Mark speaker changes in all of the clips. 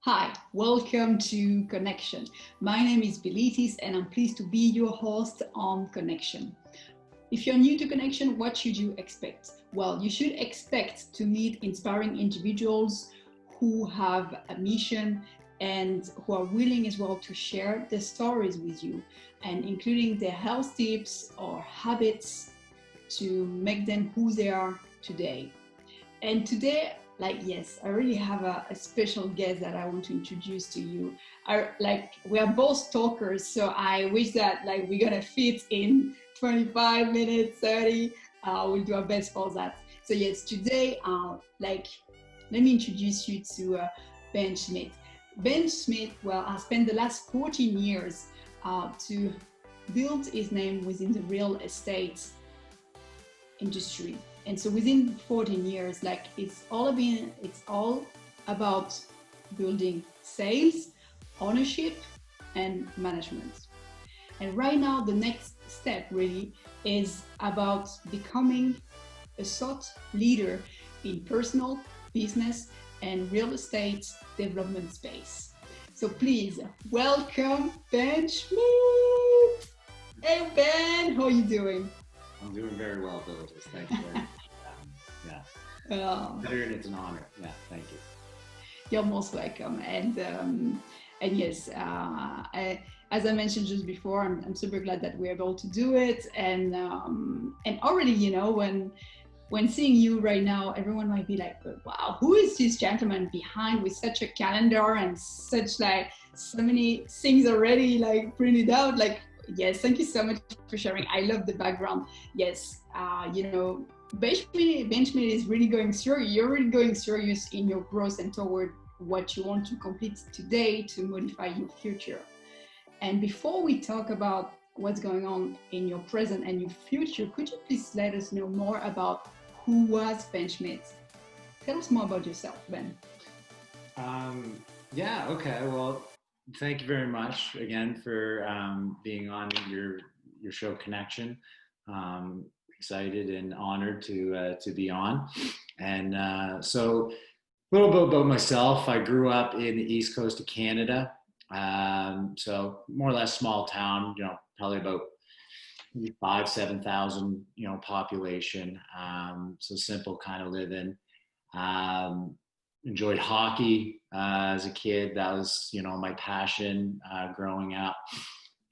Speaker 1: Hi, welcome to Connection. My name is Bilitis and I'm pleased to be your host on Connection. If you're new to Connection, what should you expect? Well, you should expect to meet inspiring individuals who have a mission and who are willing as well to share their stories with you, and including their health tips or habits to make them who they are today. And today, I really have a special guest that I want to introduce to you. We are both talkers, so I wish that we're gonna fit in 25 minutes, 30. We'll do our best for that. So yes, today, let me introduce you to Ben Schmidt. Ben Schmidt, well, I spent the last 14 years to build his name within the real estate industry. And so within 14 years, it's all about building sales, ownership, and management. And right now, the next step really is about becoming a thought leader in personal, business, and real estate development space. So please welcome Ben Schmidt. Hey Ben, how are you doing?
Speaker 2: I'm doing very well, Bilitis. Thank you very much. And it's an honor. Yeah, thank you.
Speaker 1: You're most welcome. And yes, as I mentioned just before, I'm super glad that we're able to do it. And already, when seeing you right now, everyone might be like, wow, who is this gentleman behind with such a calendar and such so many things already printed out? Yes, thank you so much for sharing. I love the background. Yes, Ben Schmidt is really going through, you're really going serious in your growth and toward what you want to complete today to modify your future. And before we talk about what's going on in your present and your future, could you please let us know more about who was Ben Schmidt? Tell us more about yourself, Ben.
Speaker 2: Yeah, okay. Well, thank you very much again for being on your show Connection. Excited and honored to be on. And so a little bit about myself. I grew up in the East Coast of Canada. So more or less small town, probably about 7,000, population. So simple kind of living. Enjoyed hockey as a kid. That was, my passion growing up.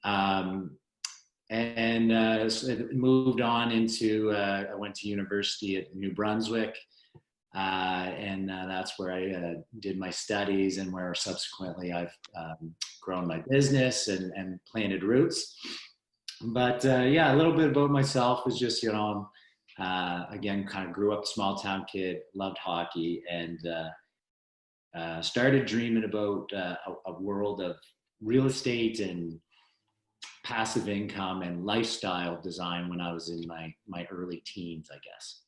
Speaker 2: So moved on into, I went to university at New Brunswick. That's where I did my studies and where subsequently I've grown my business and planted roots. But a little bit about myself is just, again, kind of grew up a small town kid, loved hockey, and started dreaming about a world of real estate and passive income and lifestyle design when I was in my early teens, I guess.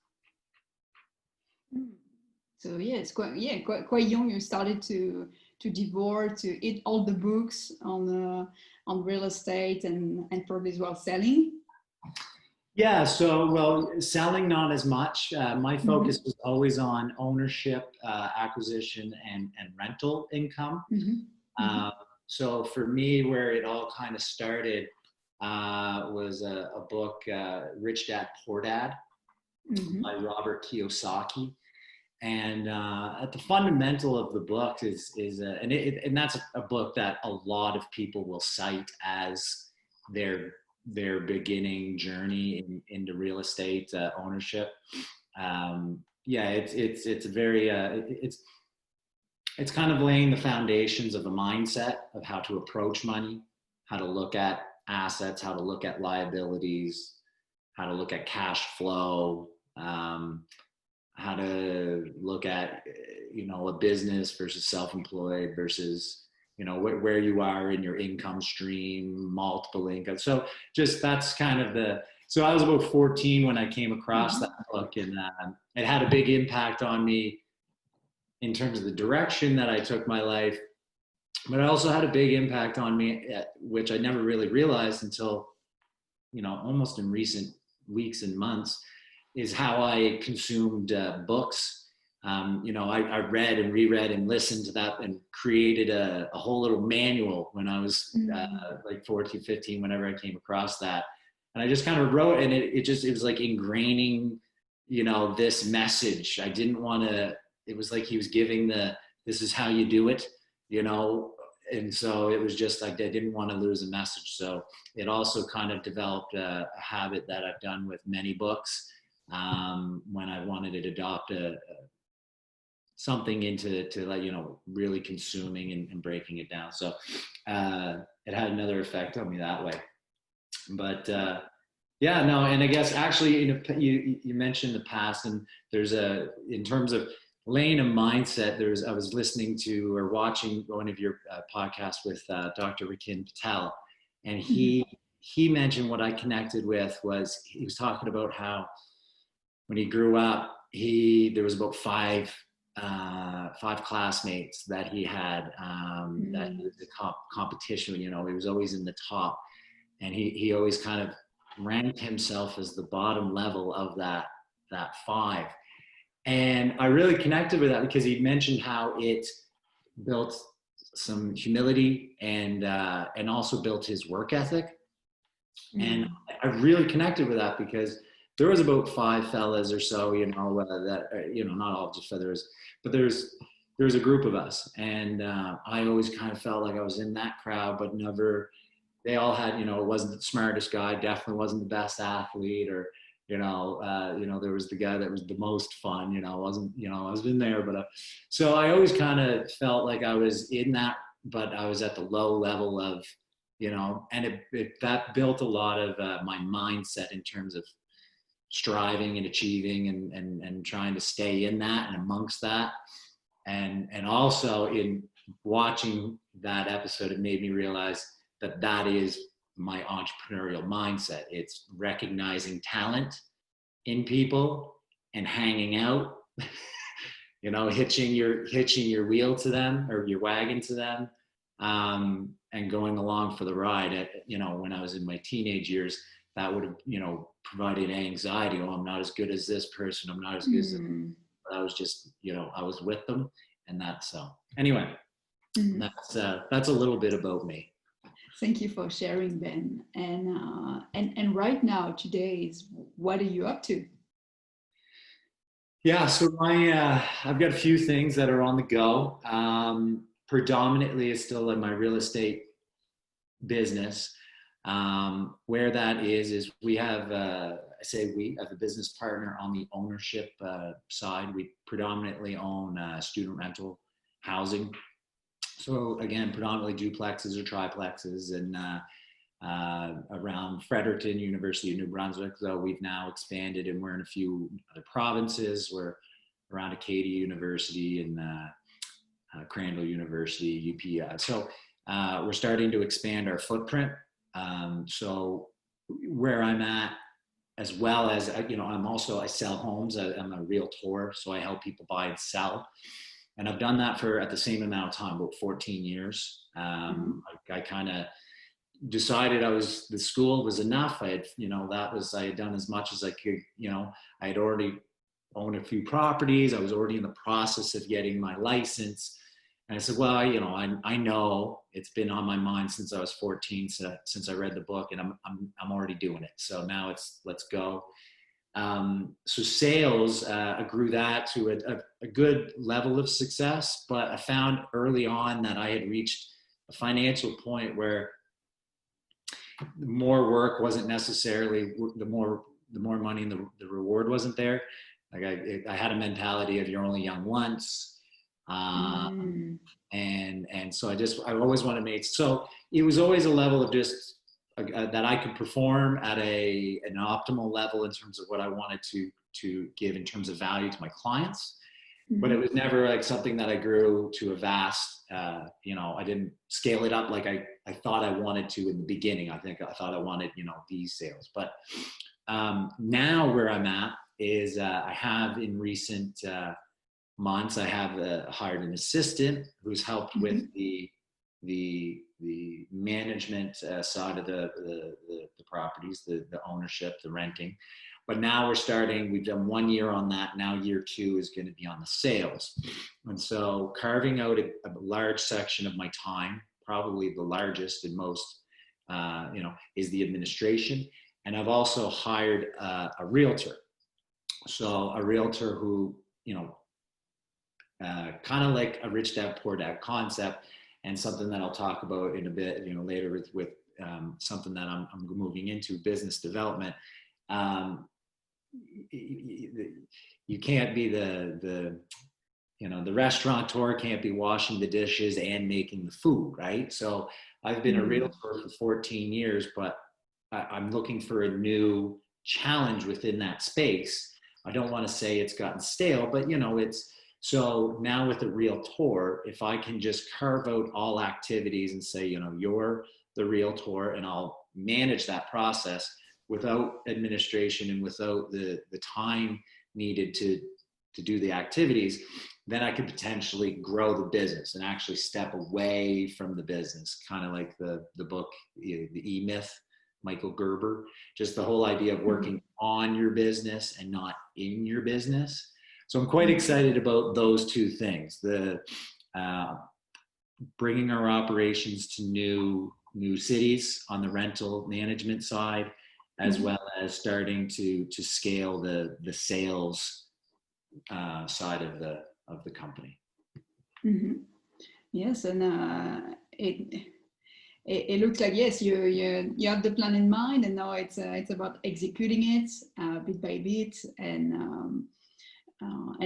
Speaker 1: So yeah, it's quite young. You started to devour, to eat all the books on real estate and probably as well selling.
Speaker 2: Yeah, so selling not as much. My focus was always on ownership, acquisition, and rental income. So for me, where it all kind of started was a book, Rich Dad, Poor Dad, by Robert Kiyosaki. And at the fundamental of the book and that's a book that a lot of people will cite as their beginning journey into real estate ownership. It's a very it's kind of laying the foundations of a mindset of how to approach money, how to look at assets, how to look at liabilities, how to look at cash flow, how to look at, a business versus self-employed versus, where you are in your income stream, multiple income. So just that's kind of so I was about 14 when I came across that book, and it had a big impact on me in terms of the direction that I took my life, but it also had a big impact on me, which I never really realized until, almost in recent weeks and months, is how I consumed books I read and reread and listened to that and created a whole little manual when I was like 14, 15, whenever I came across that. And I just kind of wrote, and it was like ingraining, this message. I didn't want to, it was like he was giving this is how you do it, and so it was just like, I didn't want to lose a message. So it also kind of developed a habit that I've done with many books. When I wanted to adopt something into like, really consuming and breaking it down. So it had another effect on me that way. But yeah, no, and I guess actually, you mentioned the past, and there's in terms of laying a mindset, I was listening to or watching one of your podcasts with Dr. Rikin Patel, and he mentioned what I connected with was, he was talking about how when he grew up, there was about five classmates that he had, that he was a competition, he was always in the top, and he always kind of ranked himself as the bottom level of that five. And I really connected with that because he mentioned how it built some humility and also built his work ethic. And I really connected with that because there was about five fellas or so, that, not all just feathers, but there was a group of us. And I always kind of felt like I was in that crowd, but never, they all had, it wasn't the smartest guy, definitely wasn't the best athlete, or, there was the guy that was the most fun, wasn't, I was in there, but so I always kind of felt like I was in that, but I was at the low level of, and that built a lot of my mindset in terms of striving and achieving and trying to stay in that and amongst that. And also in watching that episode, it made me realize that is my entrepreneurial mindset. It's recognizing talent in people and hanging out, hitching your wheel to them or your wagon to them, and going along for the ride. When I was in my teenage years, that would have, provided anxiety. Oh, I'm not as good as this person. I'm not as good as this. But I was just, I was with them, and that's so. Anyway, that's a little bit about me.
Speaker 1: Thank you for sharing, Ben. And right now, today, what are you up to?
Speaker 2: Yeah, so I've got a few things that are on the go. Predominantly, it's still in my real estate business. Where that is we have, we have a business partner on the ownership side. We predominantly own student rental housing. So again, predominantly duplexes or triplexes, and around Fredericton, University of New Brunswick. So we've now expanded, and we're in a few other provinces. We're around Acadia University and Crandall University, UP. So we're starting to expand our footprint. So where I'm at, as well as, I sell homes. I'm a realtor, so I help people buy and sell. And I've done that for, at the same amount of time, about 14 years. I kind of decided the school was enough. I had done as much as I could. I had already owned a few properties. I was already in the process of getting my license. And I said, well, I know it's been on my mind since I was 14, since I read the book, and I'm already doing it. So now let's go. So sales, I grew that to a good level of success, but I found early on that I had reached a financial point where more work wasn't necessarily the more money, and the reward wasn't there. Like I had a mentality of you're only young once. And so I always wanted to make, so it was always a level of just that I could perform at an optimal level in terms of what I wanted to give in terms of value to my clients. But it was never like something that I grew to a vast, I didn't scale it up like I thought I wanted to in the beginning. I thought I wanted, these sales. But now where I'm at is I have in recent months, I have hired an assistant who's helped with the management side of the properties, the ownership, the renting. But now we've done 1 year on that. Now year 2 is going to be on the sales. And so carving out a large section of my time, probably the largest and most, is the administration. And I've also hired a realtor. So a realtor who, kind of like a rich dad, poor dad concept, and something that I'll talk about in a bit, later with something that I'm moving into, business development. You can't be the restaurateur can't be washing the dishes and making the food, right? So I've been a realtor for 14 years, but I'm looking for a new challenge within that space. I don't want to say it's gotten stale, but so now with a realtor, if I can just carve out all activities and say, you're the realtor and I'll manage that process without administration and without the time needed to do the activities, then I could potentially grow the business and actually step away from the business, kind of like the book, The E-Myth, Michael Gerber, just the whole idea of working on your business and not in your business. So I'm quite excited about those two things, the bringing our operations to new cities on the rental management side, as well as starting to scale the sales side of the company.
Speaker 1: Mm-hmm. Yes, and it looks like, yes, you have the plan in mind, and now it's about executing it bit by bit, and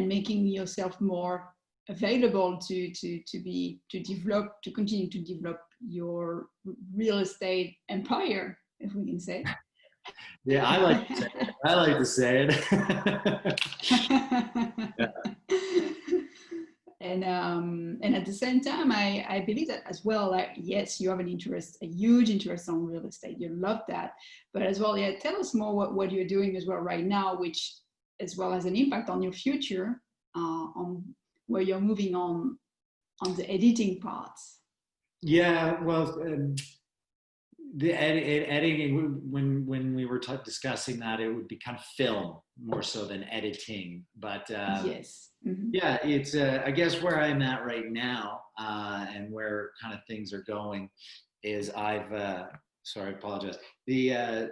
Speaker 1: making yourself more available to continue to develop your real estate empire, if we can say.
Speaker 2: Yeah, I like to say it. Yeah.
Speaker 1: And at the same time, I believe that as well, like, yes, you have a huge interest on real estate. You love that. But as well, yeah, tell us more what you're doing as well right now, which as well has an impact on your future, on where you're moving on the editing parts.
Speaker 2: Yeah, well, the editing, when we were discussing that, it would be kind of film more so than editing. But
Speaker 1: yes. Mm-hmm.
Speaker 2: Yeah, it's I guess where I'm at right now, and where kind of things are going is sorry, I apologize. The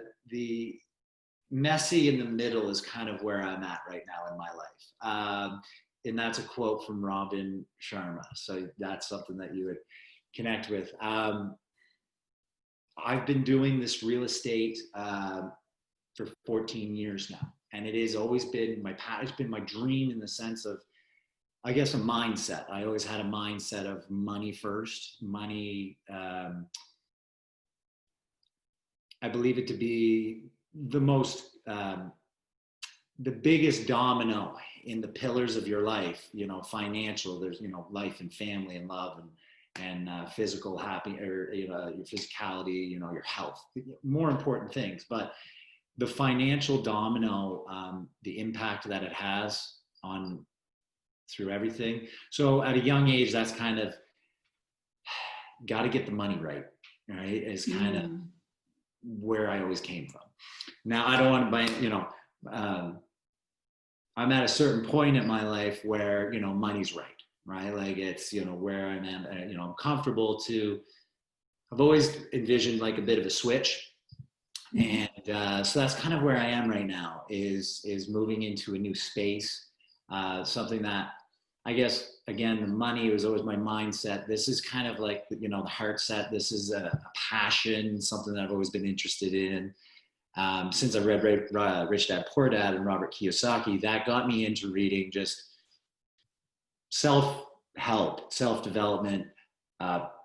Speaker 2: messy in the middle is kind of where I'm at right now in my life. And that's a quote from Robin Sharma. So that's something that you would connect with. I've been doing this real estate for 14 years now. And it has always been it's been my dream, in the sense of, I guess, a mindset. I always had a mindset of money first. Money, I believe it to be the biggest domino in the pillars of your life, financial, there's, life and family and love and physical your physicality, your health, more important things. But the financial domino, the impact that it has through everything. So at a young age, that's kind of got to get the money right is kind of where I always came from. Now, I don't want to I'm at a certain point in my life where, money's right? Like it's, where I'm at, I'm comfortable I've always envisioned like a bit of a switch. And so that's kind of where I am right now, is moving into a new space, something that, I guess, again, the money was always my mindset. This is kind of like, the heart set. This is a passion, something that I've always been interested in. Since I read Rich Dad, Poor Dad and Robert Kiyosaki, that got me into reading just self-help, self-development,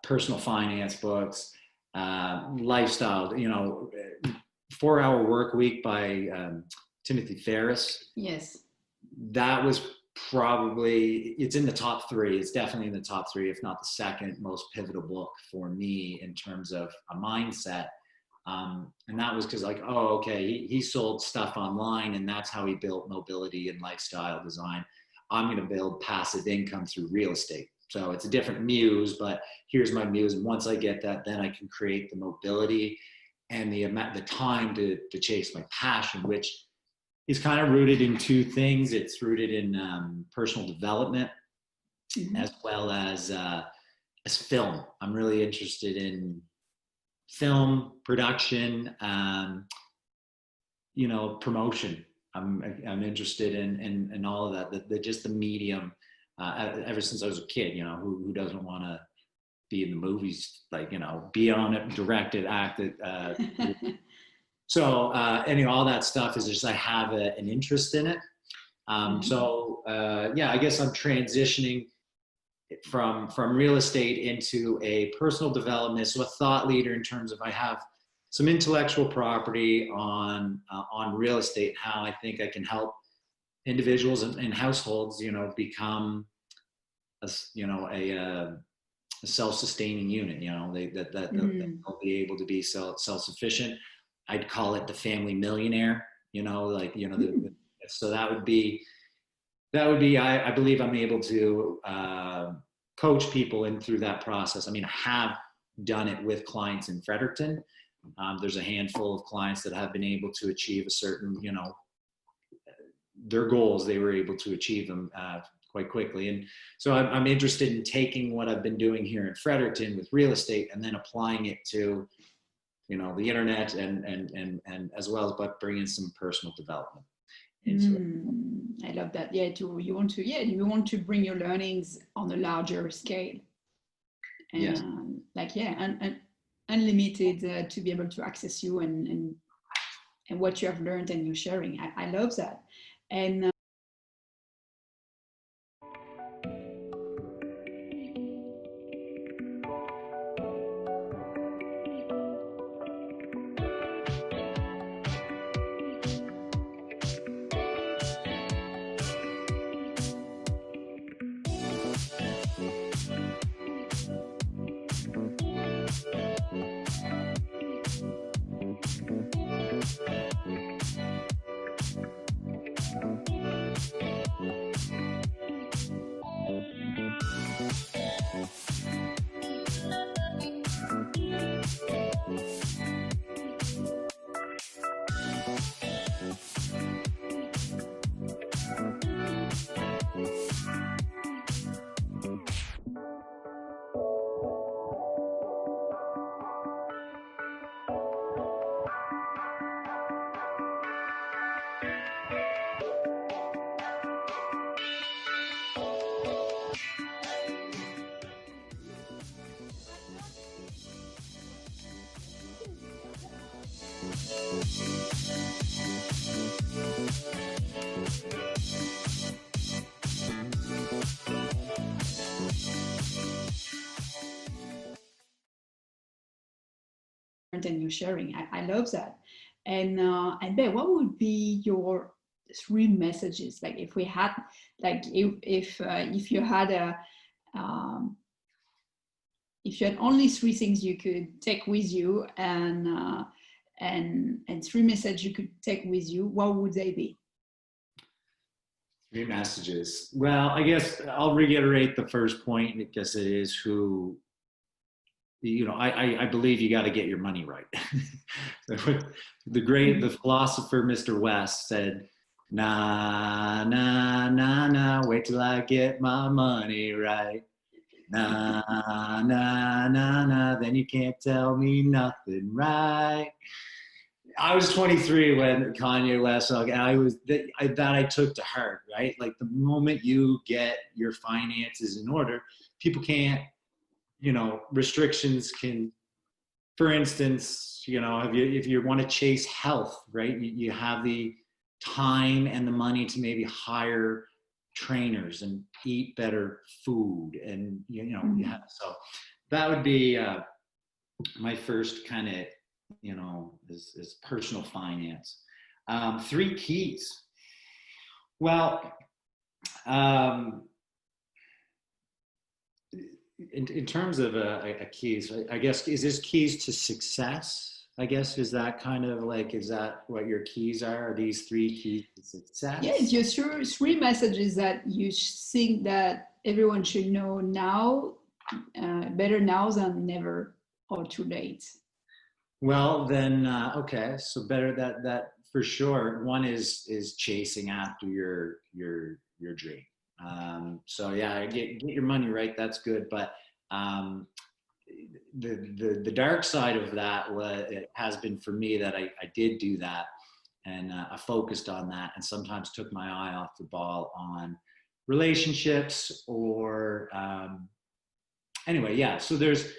Speaker 2: personal finance books, lifestyle, 4-Hour Work Week by Timothy Ferriss.
Speaker 1: Yes.
Speaker 2: That was probably, it's in the top 3. It's definitely in the top 3, if not the second most pivotal book for me in terms of a mindset. And that was because, like, oh, okay, he sold stuff online, and that's how he built mobility and lifestyle design. I'm going to build passive income through real estate. So it's a different muse, but here's my muse. And once I get that, then I can create the mobility and the time to chase my passion, which is kind of rooted in two things. It's rooted in personal development, as well as film. I'm really interested in film production, promotion. I'm interested in all of that. Just the medium. Ever since I was a kid, who doesn't want to be in the movies, be on it, directed, acted. So anyway, all that stuff is just I have an interest in it. I guess I'm transitioning from real estate into a personal development, so a thought leader in terms of I have some intellectual property on real estate, how I think I can help individuals and households, become a self-sustaining unit. They'll be able to be self-sufficient. I'd call it the family millionaire. So that would be. I believe I'm able to coach people in through that process. I mean, I have done it with clients in Fredericton. There's a handful of clients that have been able to achieve a certain, their goals. They were able to achieve them quite quickly. And so I'm interested in taking what I've been doing here in Fredericton with real estate and then applying it to, the internet and as well as, but bringing some personal development.
Speaker 1: I love that. Yeah, you want to bring your learnings on a larger scale, and
Speaker 2: yes.
Speaker 1: And unlimited to be able to access you and what you have learned and you're sharing. I love that. And you're sharing. I love that. And Ben, what would be your 3 messages? Like if we had, like if you had if you had only 3 things you could take with you and 3 messages you could take with you, what would they be?
Speaker 2: 3 messages. Well, I guess I'll reiterate the first point because it is who. I believe you got to get your money right. The philosopher, Mr. West, said, nah, nah, nah, nah, wait till I get my money right. Nah, nah, nah, nah, then you can't tell me nothing, right? I was 23 when Kanye last song, and I took to heart, right? Like the moment you get your finances in order, people can't, restrictions can, for instance, if you want to chase health, right? You have the time and the money to maybe hire trainers and eat better food, and so that would be my first kind of, is personal finance. 3 keys. Well, in terms of a keys, I guess, is this keys to success? I guess, is that kind of like, is that what your keys are? Are these 3 keys to success?
Speaker 1: Yeah, it's your 3 messages that you think that everyone should know now, better now than never or too late.
Speaker 2: Well, then, okay. So better that for sure. One is chasing after your dream. So yeah, get your money right. That's good. But the dark side of that it has been for me that I did do that, and I focused on that, and sometimes took my eye off the ball on relationships or anyway, yeah. So there's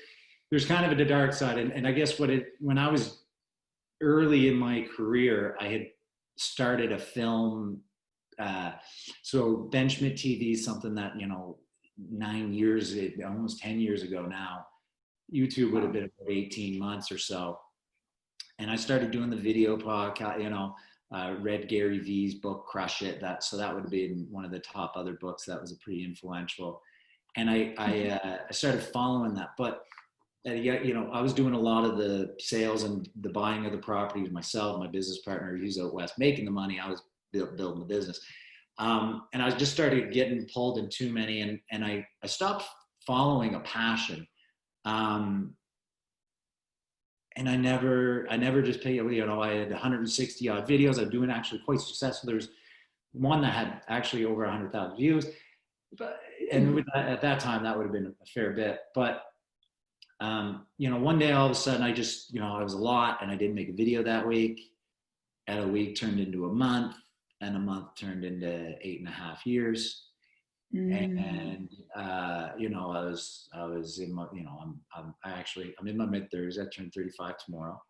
Speaker 2: kind of a dark side, and I guess when I was early in my career, I had started a film. So Ben Schmidt TV is something that 9 years, almost 10 years ago now. YouTube would have been about 18 months or so, and I started doing the video podcast. Read Gary Vee's book Crush It. That would have been one of the top other books that was pretty influential, and I started following that. But I was doing a lot of the sales and the buying of the properties myself. My business partner, he's out west making the money. I was building the business, and I just started getting pulled in too many, and I stopped following a passion. And I never just paid, I had 160 odd videos. I'm doing actually quite successful. There's one that had actually over 100,000 views, and at that time that would have been a fair bit. But one day all of a sudden I just, it was a lot, and I didn't make a video that week. And a week turned into a month, and a month turned into 8.5 years. And I was in my, I'm in my mid-30s. I turned 35 tomorrow.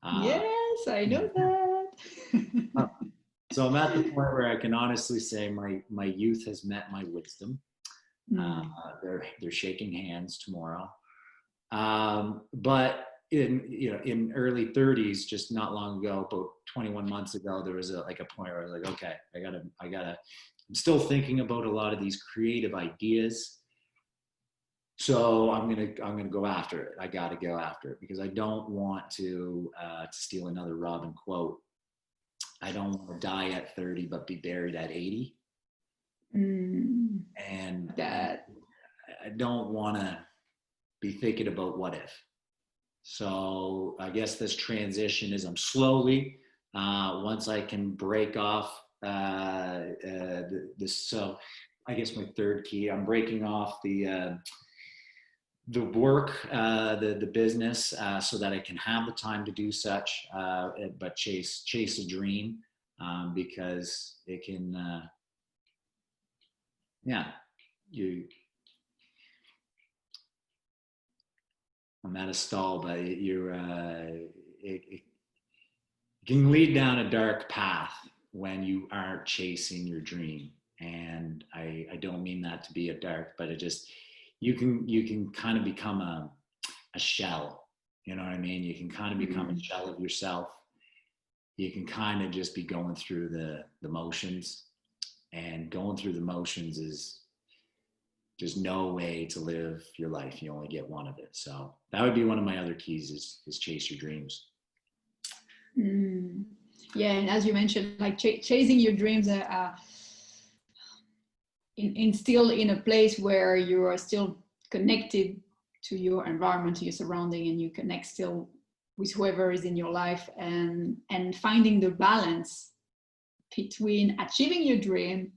Speaker 1: Yes, I know that.
Speaker 2: So I'm at the point where I can honestly say my youth has met my wisdom. They're shaking hands tomorrow. But in early 30s, just not long ago, about 21 months ago, there was a point where I was like, okay, I gotta. I'm still thinking about a lot of these creative ideas, so I'm gonna go after it. I gotta go after it because I don't want to steal another Robin quote. I don't want to die at 30 but be buried at 80. And that I don't want to be thinking about what if. So I guess this transition is I'm slowly once I can break off this. So I guess my third key, I'm breaking off the work, the business, so that I can have the time to do such, but chase a dream, because it can, I'm at a stall, but it can lead down a dark path when you aren't chasing your dream. And I don't mean that to be a dark, but it just, you can kind of become a shell. You know what I mean? You can kind of become a shell of yourself. You can kind of just be going through the motions, and going through the motions is just no way to live your life. You only get one of it. So that would be one of my other keys is chase your dreams.
Speaker 1: Yeah, and as you mentioned, like chasing your dreams still in a place where you are still connected to your environment, to your surrounding, and you connect still with whoever is in your life, and finding the balance between achieving your dream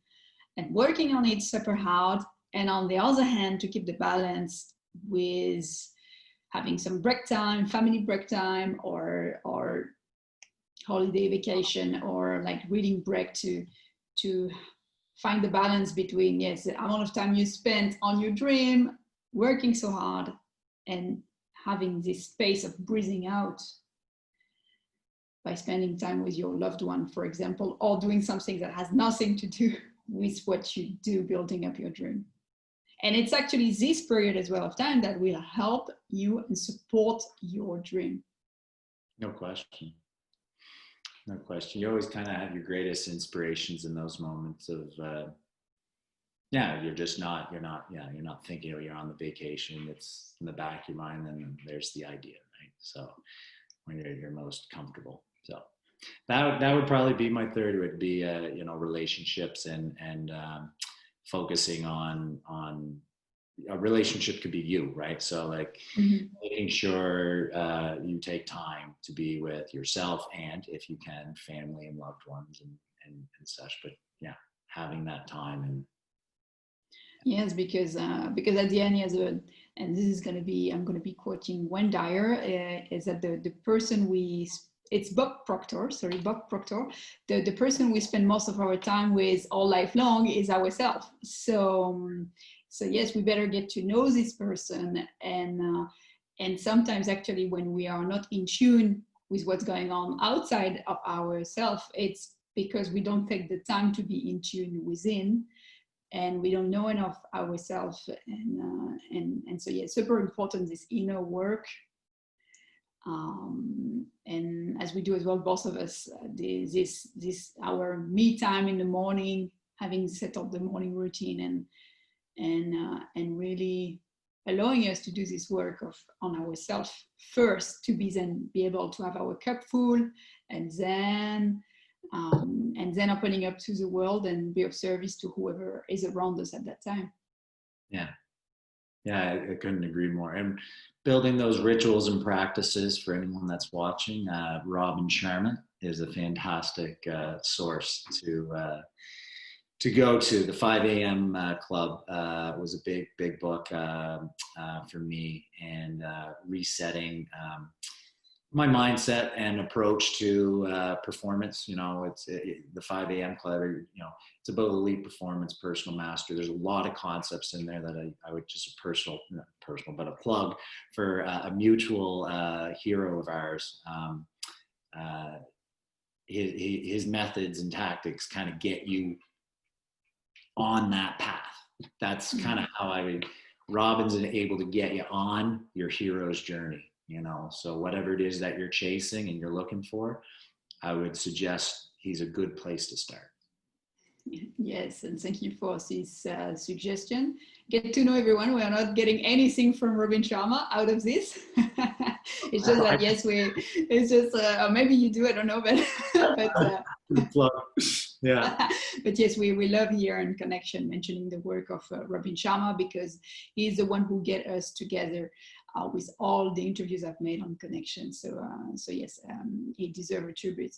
Speaker 1: and working on it super hard, and on the other hand to keep the balance with having some break time, family break time, or holiday vacation, or like reading break, to find the balance between, yes, the amount of time you spent on your dream, working so hard, and having this space of breathing out by spending time with your loved one, for example, or doing something that has nothing to do with what you do, building up your dream. And it's actually this period as well of time that will help you and support your dream.
Speaker 2: No question. No question. You always kind of have your greatest inspirations in those moments of, you're not thinking, you're on the vacation, it's in the back of your mind, and there's the idea, right? So when you're most comfortable. So that would probably be my third, would be, relationships and focusing on a relationship could be you, right? So like making sure you take time to be with yourself and, if you can, family and loved ones and such. But yeah, having that time. And
Speaker 1: yes, because at the end, yes, and this is going to be, I'm going to be quoting Wayne Dyer, is that the person it's Bob Proctor, the person we spend most of our time with all life long is ourselves. So yes, we better get to know this person, and sometimes actually when we are not in tune with what's going on outside of ourselves, it's because we don't take the time to be in tune within, and we don't know enough ourselves, and so yeah, super important, this inner work. And as we do as well, both of us, this our me time in the morning, having set up the morning routine, and really allowing us to do this work on ourselves first, to be able to have our cup full, and then opening up to the world and be of service to whoever is around us at that time.
Speaker 2: Yeah, I couldn't agree more. And building those rituals and practices, for anyone that's watching, Robin Sharma is a fantastic source to go to. The 5 a.m. Club was a big book for me, and resetting my mindset and approach to performance. It's the 5 a.m. Club. It's about elite performance, personal mastery. There's a lot of concepts in there that I would just not personal, but a plug for a mutual hero of ours. His methods and tactics kind of get you on that path. That's kind of how Robin's able to get you on your hero's journey. So whatever it is that you're chasing and you're looking for, I would suggest he's a good place to start.
Speaker 1: Yes, and thank you for this suggestion. Get to know everyone. We are not getting anything from Robin Sharma out of this. It's just that, yes, it's just, or maybe you do, I don't know, but
Speaker 2: yeah.
Speaker 1: But yes, we love here in Connection mentioning the work of Robin Sharma, because he's the one who get us together with all the interviews I've made on Connection. So yes, he deserves a tribute.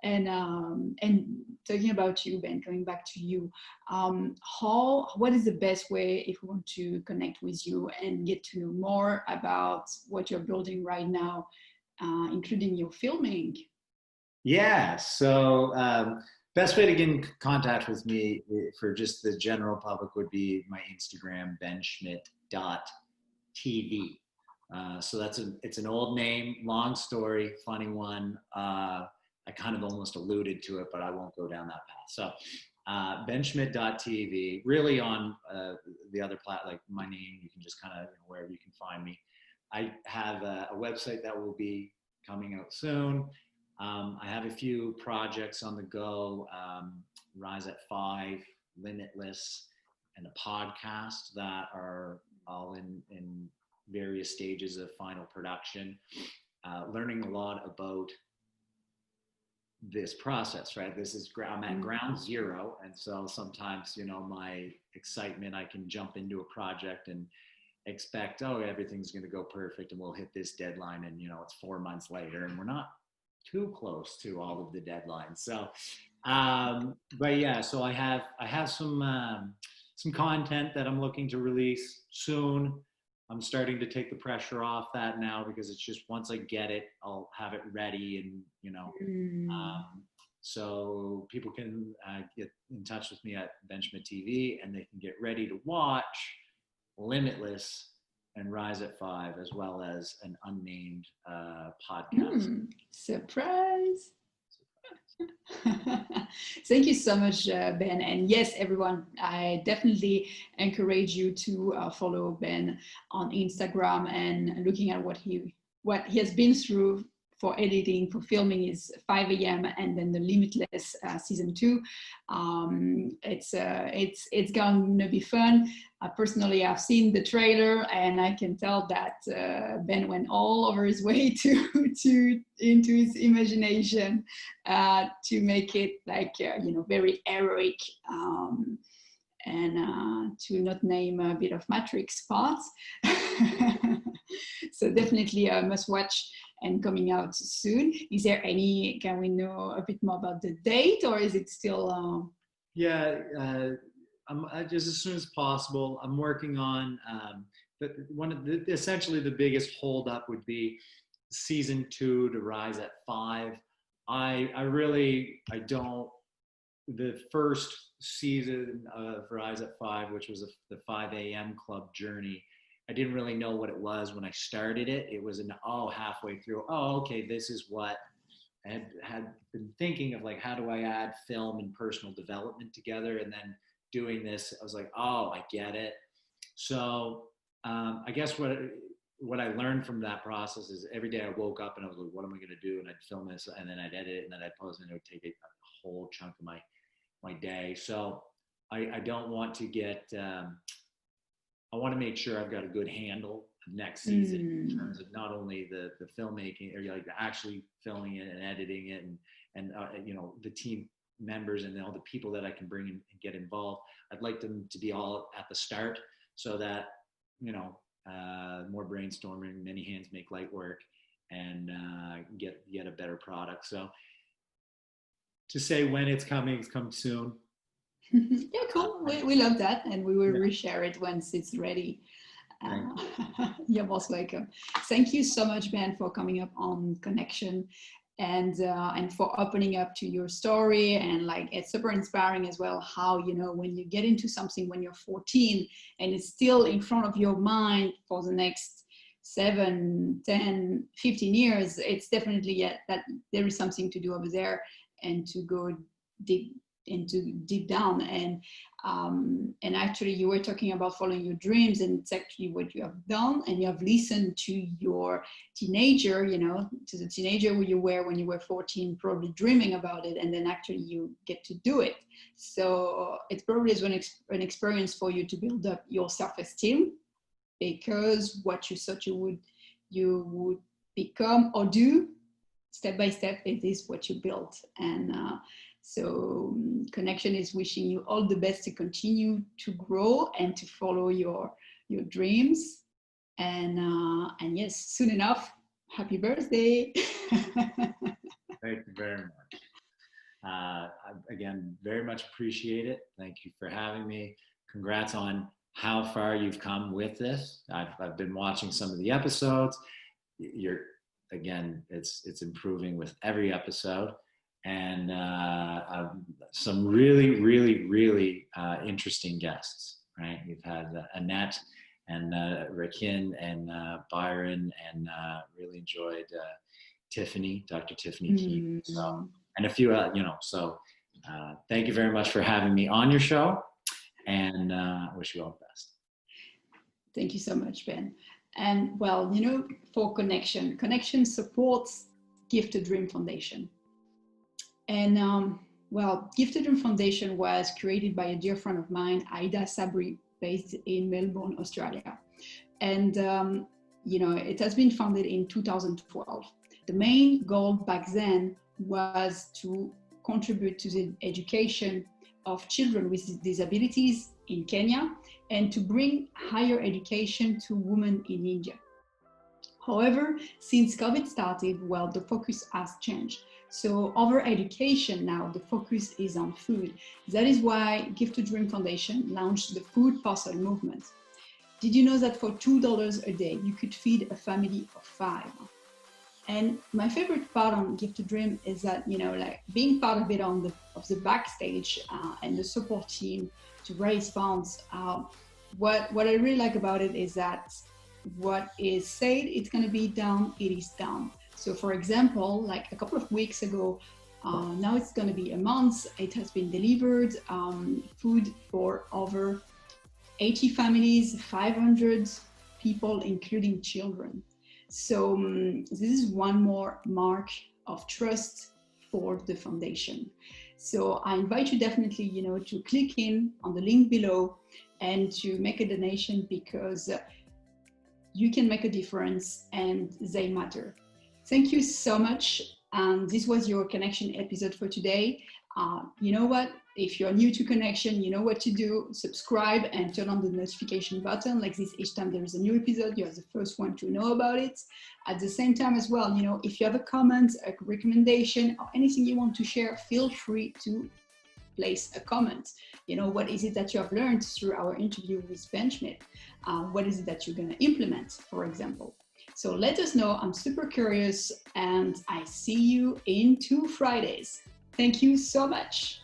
Speaker 1: And talking about you, Ben, coming back to you, what is the best way if we want to connect with you and get to know more about what you're building right now, including your filming?
Speaker 2: Yeah, so best way to get in contact with me for just the general public would be my Instagram, benschmidt.tv. So it's an old name, long story, funny one. I kind of almost alluded to it, but I won't go down that path. So benschmidt.tv, really on the other like my name, you can just kind of, wherever you can find me. I have a website that will be coming out soon. I have a few projects on the go, Rise at 5, Limitless, and a podcast that are all in various stages of final production. Learning a lot about this process, right? I'm at ground zero. And so sometimes, my excitement, I can jump into a project and expect, everything's going to go perfect and we'll hit this deadline. And, it's 4 months later and we're not too close to all of the deadlines. So, but yeah, so I have some content that I'm looking to release soon. I'm starting to take the pressure off that now, because it's just, once I get it, I'll have it ready, and so people can get in touch with me at Ben Schmidt TV, and they can get ready to watch Limitless and Rise at 5, as well as an unnamed podcast.
Speaker 1: Surprise. Thank you so much, Ben. And yes, everyone, I definitely encourage you to follow Ben on Instagram, and looking at what he has been through for editing, for filming is 5 a.m. and then the Limitless season 2. It's going to be fun. Personally, I've seen the trailer, and I can tell that Ben went all over his way into his imagination to make it like very heroic. and to not name a bit of Matrix parts. So definitely a must watch and coming out soon. Is there any, can we know a bit more about the date, or is it still?
Speaker 2: I'm just as soon as possible. I'm working on, but essentially the biggest holdup would be season 2 to Rise at 5. The first season of Rise at 5, which was the 5 a.m. club journey, I didn't really know what it was when I started it. It was halfway through, okay, this is what I had been thinking of, like, how do I add film and personal development together? And then doing this, I was like, I get it. So I guess what I learned from that process is every day I woke up and I was like, what am I going to do? And I'd film this, and then I'd edit it, and then I'd post it, and it would take a whole chunk of my day. So I don't want to get, I want to make sure I've got a good handle of next season in terms of not only the filmmaking, or like actually filming it and editing it, and the team members and all the people that I can bring in and get involved. I'd like them to be all at the start, so that, more brainstorming, many hands make light work, and get a better product. So to say when it's coming soon.
Speaker 1: Yeah, cool. We love that, and we will reshare it once it's ready. You're most welcome. Thank you so much, Ben, for coming up on Connection, and for opening up to your story. And like, it's super inspiring as well how, when you get into something when you're 14 and it's still in front of your mind for the next 7, 10, 15 years, it's definitely that there is something to do over there, and to go deep down. And actually, you were talking about following your dreams, and it's actually what you have done. And you have listened to your teenager, to the teenager who you were when you were 14, probably dreaming about it, and then actually you get to do it. So it probably is an experience for you to build up your self-esteem, because what you thought you would become or do, step by step, it is what you built. And so Connection is wishing you all the best to continue to grow and to follow your dreams. And yes, soon enough, happy birthday.
Speaker 2: Thank you very much. I, again, very much appreciate it. Thank you for having me. Congrats on how far you've come with this. I've been watching some of the episodes. Again, it's improving with every episode. And some really, really, really interesting guests, right? We've had Annette and Rakin and Byron, and really enjoyed Tiffany, Dr. Tiffany Keene. So, and a few, thank you very much for having me on your show, and wish you all the best.
Speaker 1: Thank you so much, Ben. And well, for Connection supports Gift to Dream Foundation. And Gift to Dream Foundation was created by a dear friend of mine, Aida Sabri, based in Melbourne, Australia. And, it has been founded in 2012. The main goal back then was to contribute to the education of children with disabilities in Kenya, and to bring higher education to women in India. However, since COVID started, the focus has changed. So over education now, the focus is on food. That is why Gift to Dream Foundation launched the Food Parcel Movement. Did you know that for $2 a day, you could feed a family of 5? And my favorite part on Gift to Dream is that, being part of it of the backstage and the support team to raise funds. What I really like about it is that what is said, it's going to be done, it is done. So for example, like a couple of weeks ago, now it's going to be a month, it has been delivered food for over 80 families, 500 people, including children. So this is one more mark of trust for the foundation. So I invite you definitely, to click in on the link below and to make a donation, because you can make a difference and they matter. Thank you so much. This was your Connection episode for today. You know what? If you're new to Connexion, you know what to do. Subscribe and turn on the notification button. Like this, each time there is a new episode, you're the first one to know about it. At the same time as well, you know, if you have a comment, a recommendation, or anything you want to share, feel free to place a comment. You know, what is it that you have learned through our interview with Ben Schmidt? What is it that you're going to implement, for example? So let us know. I'm super curious, and I see you in 2 Fridays. Thank you so much.